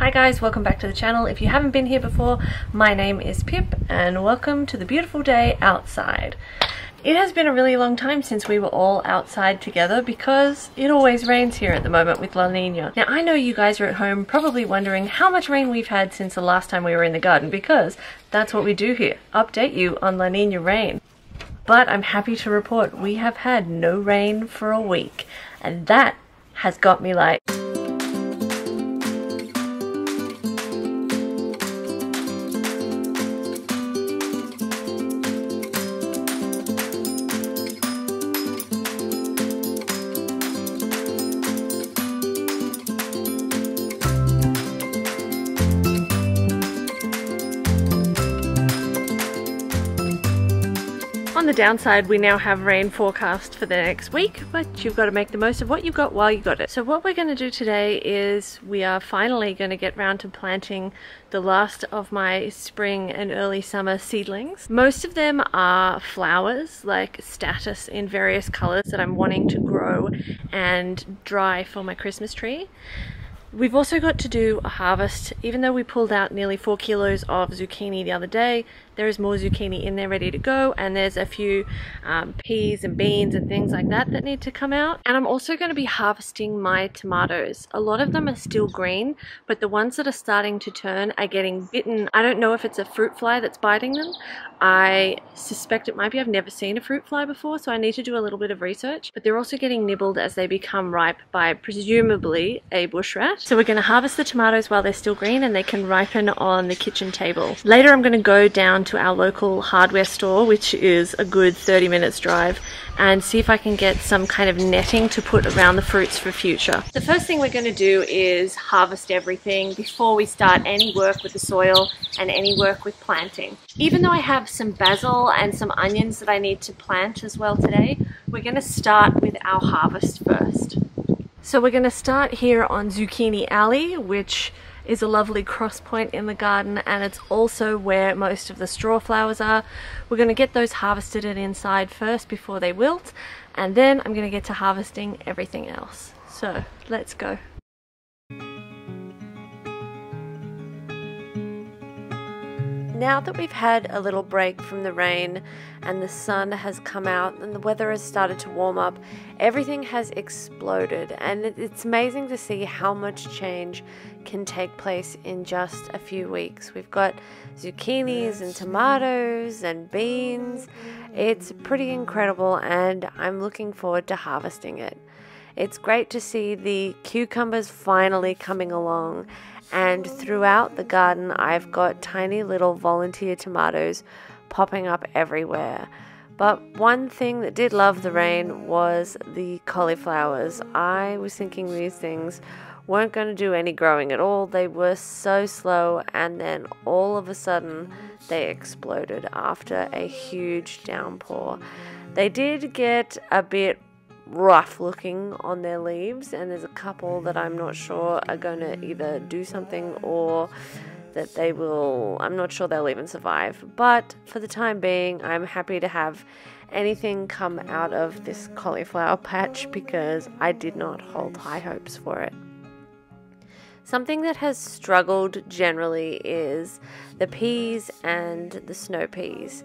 Hi guys, welcome back to the channel. If you haven't been here before, my name is Pip and welcome to the beautiful day outside. It has been a really long time since we were all outside together because it always rains here at the moment with La Nina. Now I know you guys are at home probably wondering how much rain we've had since the last time we were in the garden, because that's what we do here, update you on La Nina rain. But I'm happy to report we have had no rain for a week, and that has got me like... On the downside, we now have rain forecast for the next week, but you've got to make the most of what you've got while you got it. So what we're going to do today is we are finally going to get round to planting the last of my spring and early summer seedlings. Most of them are flowers, like statice in various colors that I'm wanting to grow and dry for my Christmas tree. We've also got to do a harvest. Even though we pulled out nearly 4 kilos of zucchini the other day, there is more zucchini in there ready to go, and there's a few peas and beans and things like that that need to come out. And I'm also going to be harvesting my tomatoes. A lot of them are still green, but the ones that are starting to turn are getting bitten. I don't know if it's a fruit fly that's biting them. I suspect it might be. I've never seen a fruit fly before, so I need to do a little bit of research. But they're also getting nibbled as they become ripe by presumably a bush rat. So we're going to harvest the tomatoes while they're still green and they can ripen on the kitchen table. Later I'm going to go down to our local hardware store, which is a good 30 minutes drive, and see if I can get some kind of netting to put around the fruits for future. The first thing we're going to do is harvest everything before we start any work with the soil and any work with planting. Even though I have some basil and some onions that I need to plant as well today, we're going to start with our harvest first. So we're going to start here on Zucchini Alley, which is a lovely cross point in the garden, and it's also where most of the straw flowers are. We're going to get those harvested and inside first before they wilt, and then I'm going to get to harvesting everything else. So let's go. Now that we've had a little break from the rain and the sun has come out and the weather has started to warm up, everything has exploded, and it's amazing to see how much change can take place in just a few weeks. We've got zucchinis and tomatoes and beans. It's pretty incredible, and I'm looking forward to harvesting it. It's great to see the cucumbers finally coming along. And throughout the garden, I've got tiny little volunteer tomatoes popping up everywhere. But one thing that did love the rain was the cauliflowers. I was thinking these things weren't going to do any growing at all. They were so slow, and then all of a sudden they exploded after a huge downpour. They did get a bit rough looking on their leaves, and there's a couple that I'm not sure are going to either do something or that they will, I'm not sure they'll even survive. But for the time being, I'm happy to have anything come out of this cauliflower patch because I did not hold high hopes for it. Something that has struggled generally is the peas and the snow peas.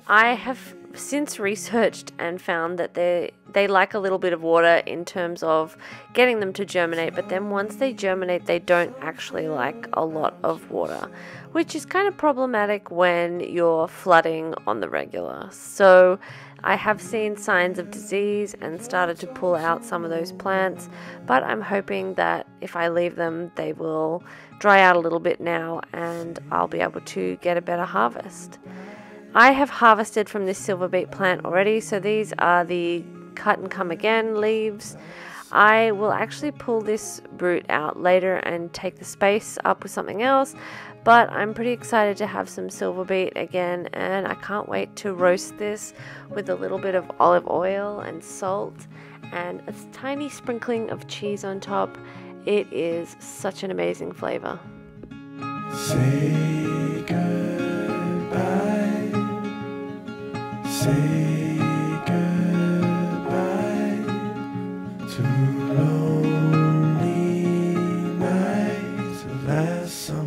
I have since researched and found that they like a little bit of water in terms of getting them to germinate, but then once they germinate they don't actually like a lot of water, which is kind of problematic when you're flooding on the regular. So I have seen signs of disease and started to pull out some of those plants, but I'm hoping that if I leave them they will dry out a little bit now and I'll be able to get a better harvest. I have harvested from this silver beet plant already, so these are the cut and come again leaves. I will actually pull this root out later and take the space up with something else, but I'm pretty excited to have some silver beet again, and I can't wait to roast this with a little bit of olive oil and salt and a tiny sprinkling of cheese on top. It is such an amazing flavor. Say goodbye. Say goodbye to lonely nights of last summer.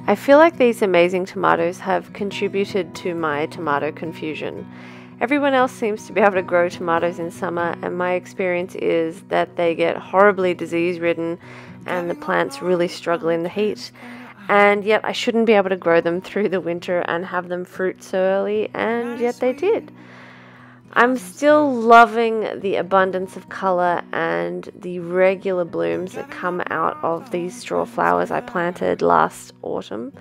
I feel like these amazing tomatoes have contributed to my tomato confusion. Everyone else seems to be able to grow tomatoes in summer, and my experience is that they get horribly disease-ridden and the plants really struggle in the heat. And yet I shouldn't be able to grow them through the winter and have them fruit so early, and yet they did. I'm still loving the abundance of colour and the regular blooms that come out of these straw flowers I planted last autumn.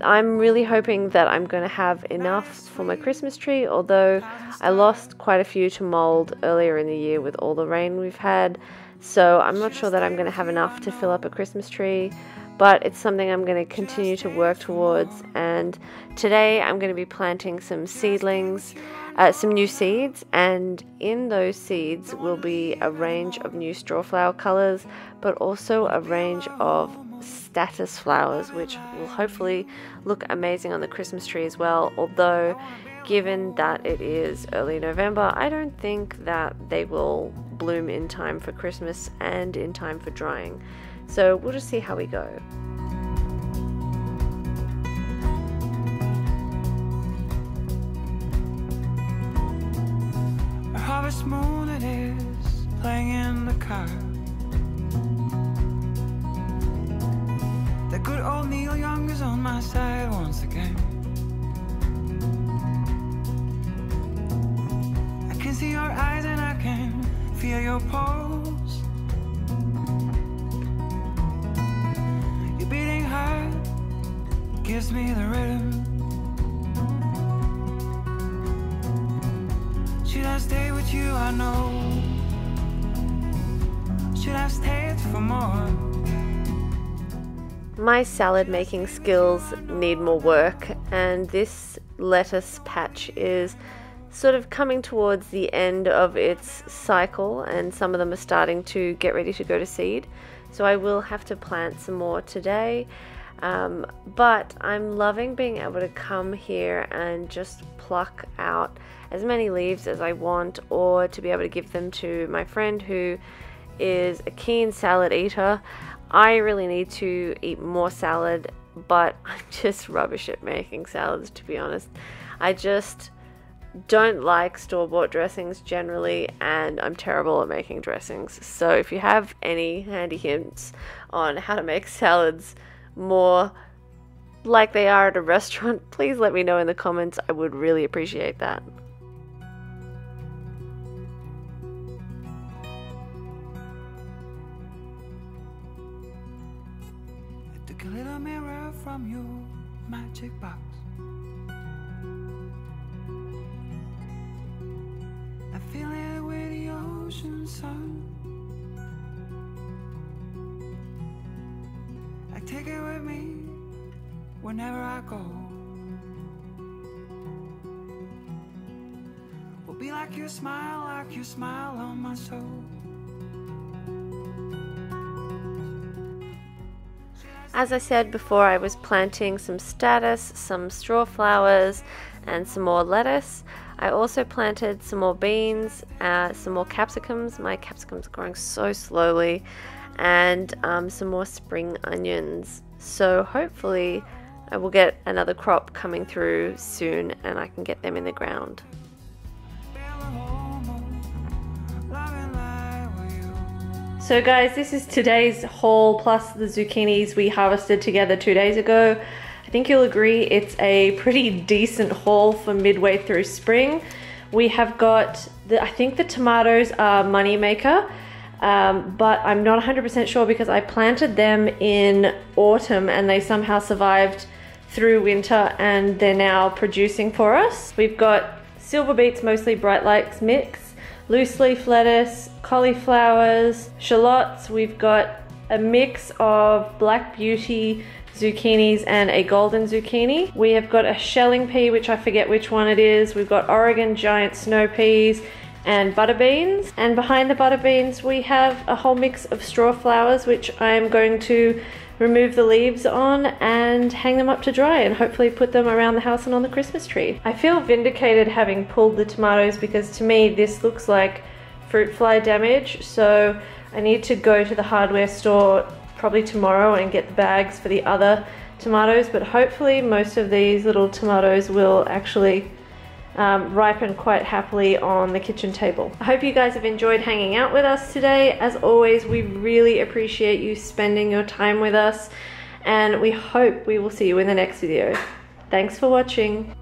I'm really hoping that I'm going to have enough for my Christmas tree, although I lost quite a few to mould earlier in the year with all the rain we've had, so I'm not sure that I'm going to have enough to fill up a Christmas tree, but it's something I'm going to continue to work towards. And today I'm going to be planting some seedlings, some new seeds, and in those seeds will be a range of new straw flower colours, but also a range of statice flowers, which will hopefully look amazing on the Christmas tree as well, although given that it is early November, I don't think that they will bloom in time for Christmas and in time for drying. So we'll just see how we go. A harvest moon it is, playing in the car. The good old Neil Young is on my side once again. I can see your eyes and I can feel your pulse. Your beating heart gives me the rhythm. Should I stay with you? I know. Should I stay for more? My salad making skills need more work, and this lettuce patch is sort of coming towards the end of its cycle, and some of them are starting to get ready to go to seed, so I will have to plant some more today. But I'm loving being able to come here and just pluck out as many leaves as I want, or to be able to give them to my friend who is a keen salad eater. I really need to eat more salad, but I'm just rubbish at making salads, to be honest. I just don't like store-bought dressings generally, and I'm terrible at making dressings. So if you have any handy hints on how to make salads more like they are at a restaurant, please let me know in the comments. I would really appreciate that. Took a little mirror from your magic box. I feel it with the ocean sun. I take it with me whenever I go. Will be like you smile on my soul. As I said before, I was planting some statice, some straw flowers, and some more lettuce. I also planted some more beans, some more capsicums. My capsicums are growing so slowly, and some more spring onions. So hopefully I will get another crop coming through soon and I can get them in the ground. So guys, this is today's haul plus the zucchinis we harvested together 2 days ago. I think you'll agree it's a pretty decent haul for midway through spring. We have got, I think the tomatoes are moneymaker, but I'm not 100% sure because I planted them in autumn and they somehow survived through winter and they're now producing for us. We've got silver beets, mostly Bright Lights mix, loose leaf lettuce, cauliflowers, shallots. We've got a mix of Black Beauty zucchinis and a golden zucchini. We have got a shelling pea, which I forget which one it is. We've got Oregon giant snow peas and butter beans. And behind the butter beans we have a whole mix of straw flowers, which I'm going to remove the leaves on and hang them up to dry and hopefully put them around the house and on the Christmas tree. I feel vindicated having pulled the tomatoes because to me this looks like fruit fly damage, so I need to go to the hardware store probably tomorrow and get the bags for the other tomatoes, but hopefully most of these little tomatoes will actually ripen quite happily on the kitchen table. I hope you guys have enjoyed hanging out with us today. As always, we really appreciate you spending your time with us, and we hope we will see you in the next video. Thanks for watching.